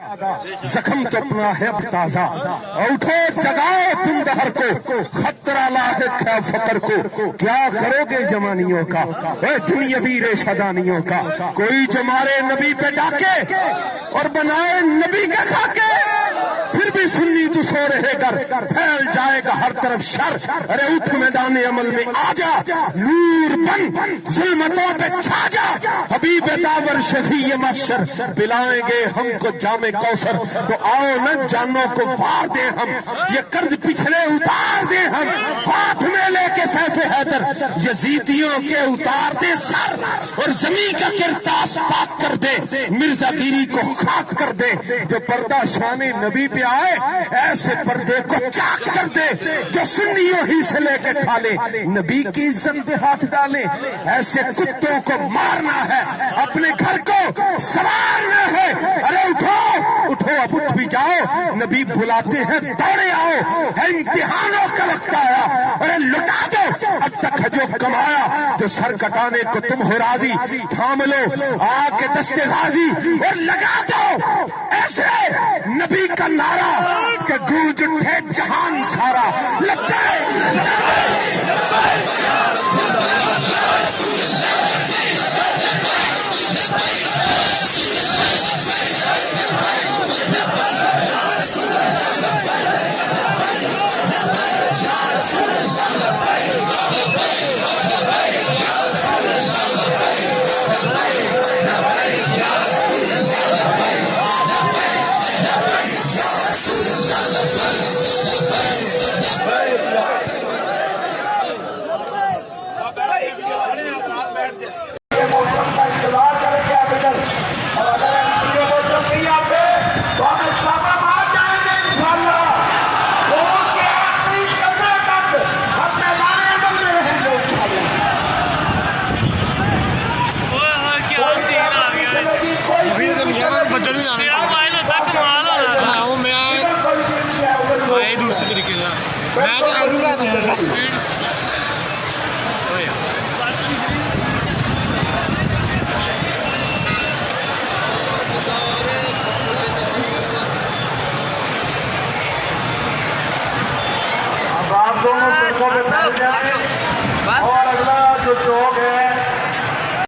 زخم تو اپنا ہے اب تازہ، اٹھو جگاؤ تم دہر کو، خطرہ لاحق ہے فقر کو، کیا کرو گے جوانیوں کا، اے دنیاوی ریشہ دانیوں کا، کوئی جو مارے نبی پہ ڈاکے اور بنائے نبی کے خاکے، پھر بھی سنی تو سو رہے گر، پھیل جائے گا ہر طرف شر، ارے اٹھ میدان عمل میں آ جا، نور بن ظلمتوں پہ چھا جا، حبیب داور شفیع محشر پلائیں گے ہم کو جام کوثر، تو آؤ نہ جانوں کو وار دیں ہم، یہ قرض پچھلے اتار دیں ہم، ہاتھ میں لے کے سیف حیدر یزیدیوں کے اتار دیں سر، اور زمین کا کرتاس پاک کر دے، مرزا گیری کو خاک کر دے، جو پردہ شان نبی پہ آئے ایسے پردے کو چاک کر دے، جو سنیوں ہی سے لے کے کھا لے، نبی کی عزت پہ ہاتھ ڈالے، ایسے کتوں کو مارنا ہے، اپنے گھر کو سوارنا ہے، ارے اٹھو اب اٹھ بھی جاؤ، نبی بلاتے ہیں دوڑے آؤ، ہے امتحانوں کا وقت آیا، ارے لٹا دو اب تک ہے جو کمایا، جو سر کٹانے کو تم ہو راضی، تھام لو آ کے دست غازی اور لگا دو ایسے نبی کا نعرہ کہ گونج اٹھے جہان سارا، میں تو